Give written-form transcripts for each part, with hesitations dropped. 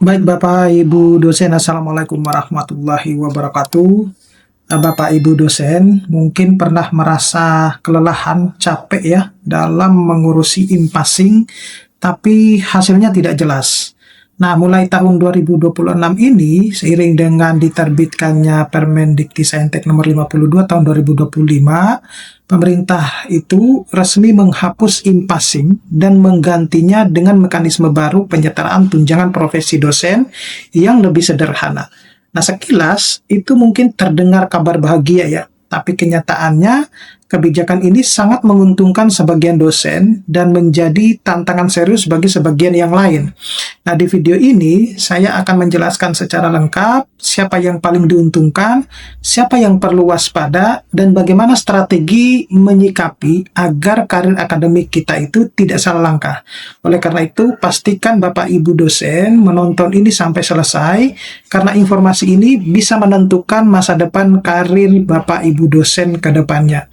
Baik Bapak Ibu dosen, Assalamualaikum warahmatullahi wabarakatuh. Bapak Ibu dosen mungkin pernah merasa kelelahan, capek ya dalam mengurusi impasing, tapi hasilnya tidak jelas. Nah, mulai tahun 2026 ini, seiring dengan diterbitkannya Permendikti Saintek nomor 52 tahun 2025, pemerintah itu resmi menghapus impasing dan menggantinya dengan mekanisme baru penyertaan tunjangan profesi dosen yang lebih sederhana. Nah, sekilas itu mungkin terdengar kabar bahagia ya, tapi kenyataannya kebijakan ini sangat menguntungkan sebagian dosen dan menjadi tantangan serius bagi sebagian yang lain. Nah, di video ini saya akan menjelaskan secara lengkap siapa yang paling diuntungkan, siapa yang perlu waspada, dan bagaimana strategi menyikapi agar karir akademik kita itu tidak salah langkah. Oleh karena itu, pastikan Bapak Ibu dosen menonton ini sampai selesai, karena informasi ini bisa menentukan masa depan karir Bapak Ibu dosen ke depannya.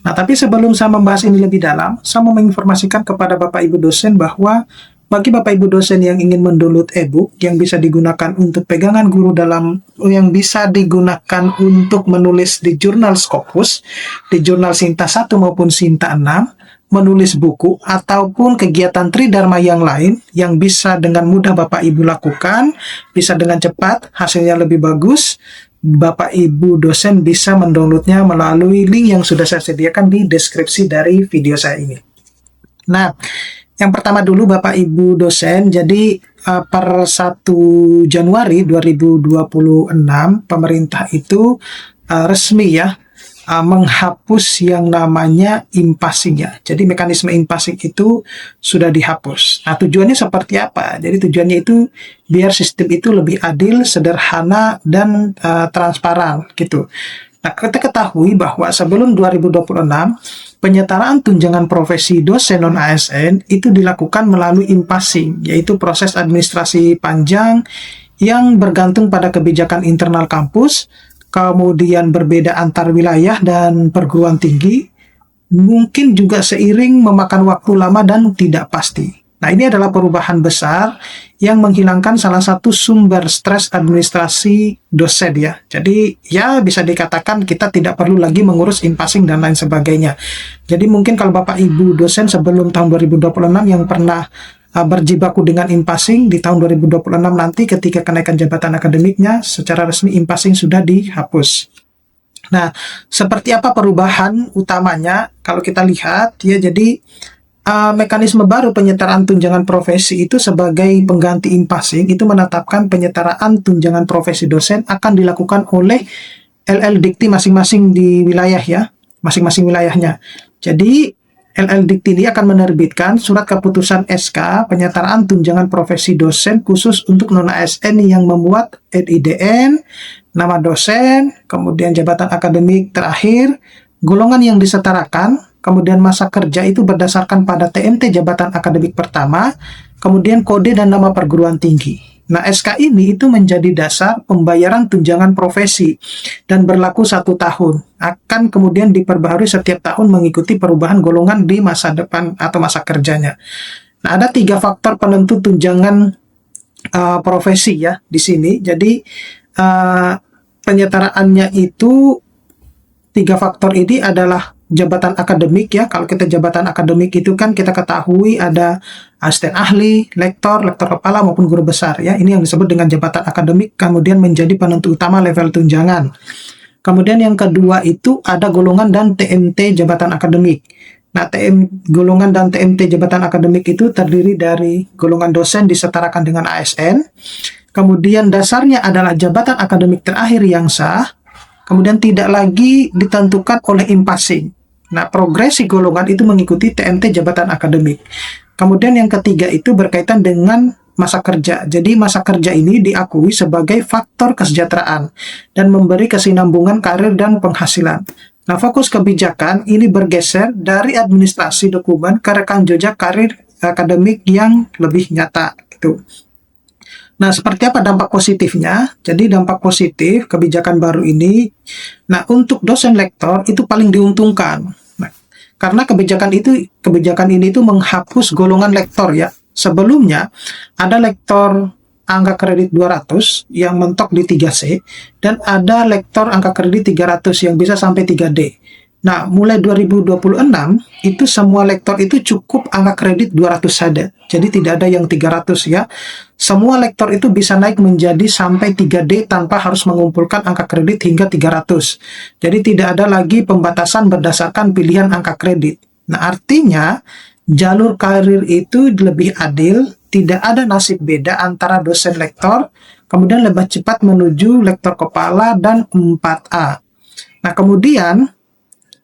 Nah, tapi sebelum saya membahas ini lebih dalam, saya mau menginformasikan kepada Bapak Ibu dosen bahwa bagi Bapak Ibu dosen yang ingin mendownload e-book yang bisa digunakan untuk pegangan guru yang bisa digunakan untuk menulis di jurnal Scopus, di jurnal Sinta 1 maupun Sinta 6, menulis buku ataupun kegiatan Tridharma yang lain yang bisa dengan mudah Bapak Ibu lakukan, bisa dengan cepat, hasilnya lebih bagus. Bapak Ibu dosen bisa mendownloadnya melalui link yang sudah saya sediakan di deskripsi dari video saya ini. Nah, yang pertama dulu Bapak Ibu dosen, jadi per 1 Januari 2026 pemerintah itu resmi ya menghapus yang namanya impasing ya. Jadi mekanisme impasing itu sudah dihapus. Nah, tujuannya seperti apa? Jadi tujuannya itu biar sistem itu lebih adil, sederhana, dan transparan gitu. Nah, kita ketahui bahwa sebelum 2026 penyetaraan tunjangan profesi dosen non-ASN itu dilakukan melalui impasing, yaitu proses administrasi panjang yang bergantung pada kebijakan internal kampus, kemudian berbeda antar wilayah dan perguruan tinggi, mungkin juga seiring memakan waktu lama dan tidak pasti. Nah, ini adalah perubahan besar yang menghilangkan salah satu sumber stres administrasi dosen ya. Jadi ya bisa dikatakan kita tidak perlu lagi mengurus impasing dan lain sebagainya. Jadi mungkin kalau Bapak Ibu dosen sebelum tahun 2026 yang pernah berjibaku dengan impasing, di tahun 2026 nanti ketika kenaikan jabatan akademiknya secara resmi impasing sudah dihapus. Nah, seperti apa perubahan utamanya kalau kita lihat ya, jadi mekanisme baru penyetaraan tunjangan profesi itu sebagai pengganti impasing itu menetapkan penyetaraan tunjangan profesi dosen akan dilakukan oleh LL Dikti masing-masing di wilayah ya, masing-masing wilayahnya. Jadi LL Dikti ini akan menerbitkan surat keputusan SK penyetaraan tunjangan profesi dosen khusus untuk non-ASN yang memuat NIDN, nama dosen, kemudian jabatan akademik terakhir, golongan yang disetarakan, kemudian masa kerja itu berdasarkan pada TMT jabatan akademik pertama, kemudian kode dan nama perguruan tinggi. Nah, SK ini itu menjadi dasar pembayaran tunjangan profesi dan berlaku 1 tahun. Akan kemudian diperbaharui setiap tahun mengikuti perubahan golongan di masa depan atau masa kerjanya. Nah, ada 3 faktor penentu tunjangan profesi ya di sini. Jadi penyetaraannya itu 3 faktor ini adalah jabatan akademik ya. Kalau kita jabatan akademik itu kan kita ketahui ada asisten ahli, lektor, lektor kepala maupun guru besar ya. Ini yang disebut dengan jabatan akademik kemudian menjadi penentu utama level tunjangan. Kemudian yang kedua itu ada golongan dan TMT jabatan akademik. Nah, golongan dan TMT jabatan akademik itu terdiri dari golongan dosen disetarakan dengan ASN. Kemudian dasarnya adalah jabatan akademik terakhir yang sah. Kemudian tidak lagi ditentukan oleh impasing. Nah, progresi golongan itu mengikuti TMT jabatan akademik. Kemudian yang ketiga itu berkaitan dengan masa kerja. Jadi masa kerja ini diakui sebagai faktor kesejahteraan dan memberi kesinambungan karir dan penghasilan. Nah, fokus kebijakan ini bergeser dari administrasi dokumen ke rekam jejak karir akademik yang lebih nyata gitu. Nah, seperti apa dampak positifnya? Jadi dampak positif kebijakan baru ini, nah untuk dosen lektor itu paling diuntungkan. Nah, karena kebijakan ini itu menghapus golongan lektor ya. Sebelumnya ada lektor angka kredit 200 yang mentok di 3C, dan ada lektor angka kredit 300 yang bisa sampai 3D. Nah, mulai 2026 itu semua lektor itu cukup angka kredit 200 saja. Jadi tidak ada yang 300 ya. Semua lektor itu bisa naik menjadi sampai 3D tanpa harus mengumpulkan angka kredit hingga 300. Jadi tidak ada lagi pembatasan berdasarkan pilihan angka kredit. Nah, artinya jalur karir itu lebih adil, tidak ada nasib beda antara dosen lektor, kemudian lebih cepat menuju lektor kepala dan 4A. Nah, kemudian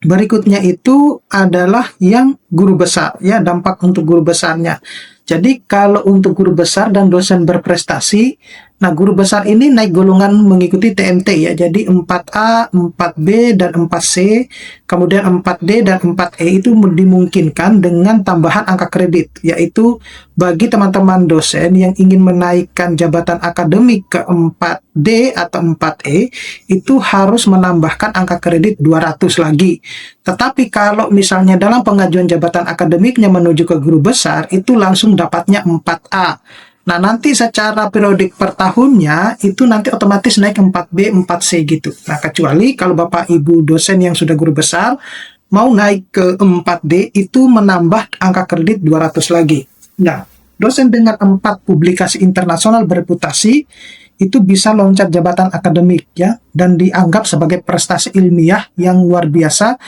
berikutnya itu adalah yang guru besar, ya, dampak untuk guru besarnya. Jadi kalau untuk guru besar dan dosen berprestasi, nah guru besar ini naik golongan mengikuti TMT ya, jadi 4A, 4B, dan 4C, kemudian 4D dan 4E itu dimungkinkan dengan tambahan angka kredit, yaitu bagi teman-teman dosen yang ingin menaikkan jabatan akademik ke 4D atau 4E, itu harus menambahkan angka kredit 200 lagi. Tetapi kalau misalnya dalam pengajuan jabatan akademiknya menuju ke guru besar, itu langsung dapatnya 4A. Nah, nanti secara periodik per tahunnya, itu nanti otomatis naik 4B, 4C gitu. Nah, kecuali kalau Bapak Ibu dosen yang sudah guru besar, mau naik ke 4D, itu menambah angka kredit 200 lagi. Nah, dosen dengan 4 publikasi internasional bereputasi, itu bisa loncat jabatan akademik ya, dan dianggap sebagai prestasi ilmiah yang luar biasa,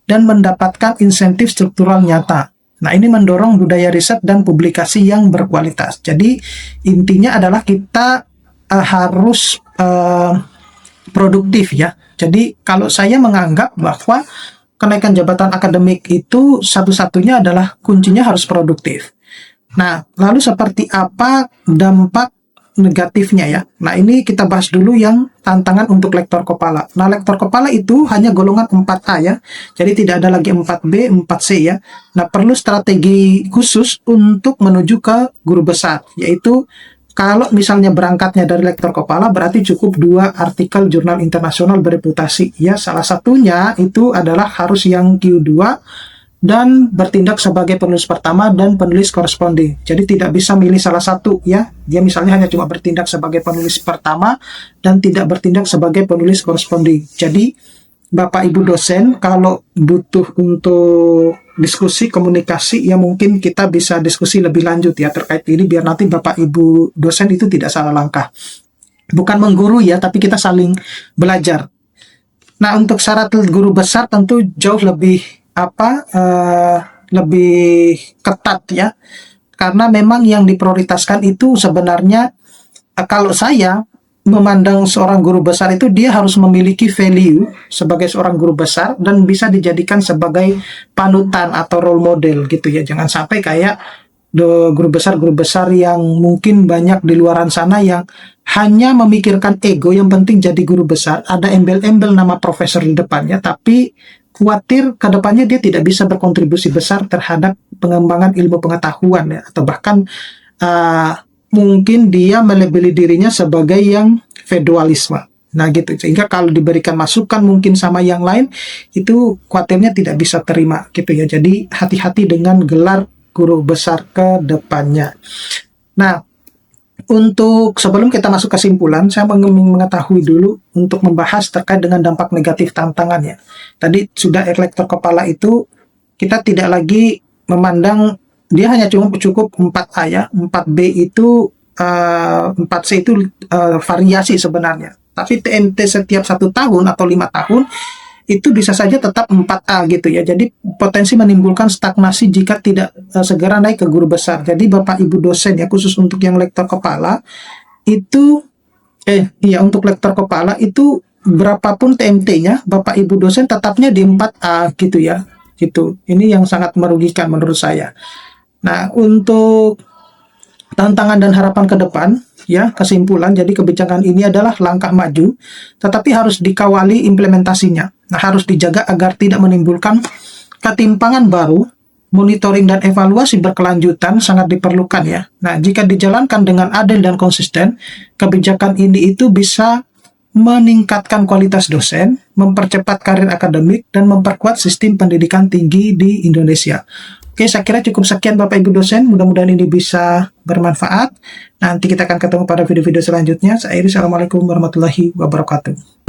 dan mendapatkan insentif struktural nyata. Nah, ini mendorong budaya riset dan publikasi yang berkualitas. Jadi, intinya adalah kita harus produktif ya. Jadi, kalau saya menganggap bahwa kenaikan jabatan akademik itu satu-satunya adalah kuncinya harus produktif. Nah, lalu seperti apa dampak negatifnya ya? Nah, ini kita bahas dulu yang tantangan untuk lektor kepala. Nah, lektor kepala itu hanya golongan 4A ya. Jadi tidak ada lagi 4B, 4C ya. Nah, perlu strategi khusus untuk menuju ke guru besar, yaitu kalau misalnya berangkatnya dari lektor kepala berarti cukup 2 artikel jurnal internasional bereputasi ya. Salah satunya itu adalah harus yang Q2 dan bertindak sebagai penulis pertama dan penulis koresponding. Jadi tidak bisa milih salah satu ya. Dia misalnya hanya cuma bertindak sebagai penulis pertama dan tidak bertindak sebagai penulis koresponding. Jadi Bapak Ibu dosen kalau butuh untuk diskusi komunikasi ya, mungkin kita bisa diskusi lebih lanjut ya terkait ini, biar nanti Bapak Ibu dosen itu tidak salah langkah. Bukan mengguru ya, tapi kita saling belajar. Nah, untuk syarat guru besar tentu jauh lebih lebih ketat ya, karena memang yang diprioritaskan itu sebenarnya kalau saya memandang seorang guru besar itu dia harus memiliki value sebagai seorang guru besar dan bisa dijadikan sebagai panutan atau role model gitu ya. Jangan sampai kayak guru besar yang mungkin banyak di luaran sana yang hanya memikirkan ego, yang penting jadi guru besar, ada embel-embel nama profesor di depannya, tapi khawatir ke depannya dia tidak bisa berkontribusi besar terhadap pengembangan ilmu pengetahuan ya, atau bahkan mungkin dia melabeli dirinya sebagai yang feodalisme. Nah gitu, sehingga kalau diberikan masukan mungkin sama yang lain, itu khawatirnya tidak bisa terima gitu ya. Jadi hati-hati dengan gelar guru besar ke depannya. Nah, untuk sebelum kita masuk kesimpulan, saya ingin mengetahui dulu untuk membahas terkait dengan dampak negatif tantangannya. Tadi sudah lektor kepala itu kita tidak lagi memandang dia hanya cukup 4A ya, 4B itu 4C itu variasi sebenarnya. Tapi TMT setiap 1 tahun atau 5 tahun itu bisa saja tetap 4A gitu ya. Jadi potensi menimbulkan stagnasi jika tidak segera naik ke guru besar. Jadi Bapak Ibu dosen ya, khusus untuk yang lektor kepala itu untuk lektor kepala itu berapapun TMT-nya, Bapak Ibu dosen tetapnya di 4A gitu ya. Gitu. Ini yang sangat merugikan menurut saya. Nah, untuk tantangan dan harapan ke depan ya, kesimpulan, jadi kebijakan ini adalah langkah maju, tetapi harus dikawali implementasinya. Nah, harus dijaga agar tidak menimbulkan ketimpangan baru. Monitoring dan evaluasi berkelanjutan sangat diperlukan ya. Nah, jika dijalankan dengan adil dan konsisten, kebijakan ini itu bisa meningkatkan kualitas dosen, mempercepat karir akademik, dan memperkuat sistem pendidikan tinggi di Indonesia. Oke, saya kira cukup sekian Bapak Ibu dosen. Mudah-mudahan ini bisa bermanfaat. Nanti kita akan ketemu pada video-video selanjutnya. Saya Iri, Assalamualaikum warahmatullahi wabarakatuh.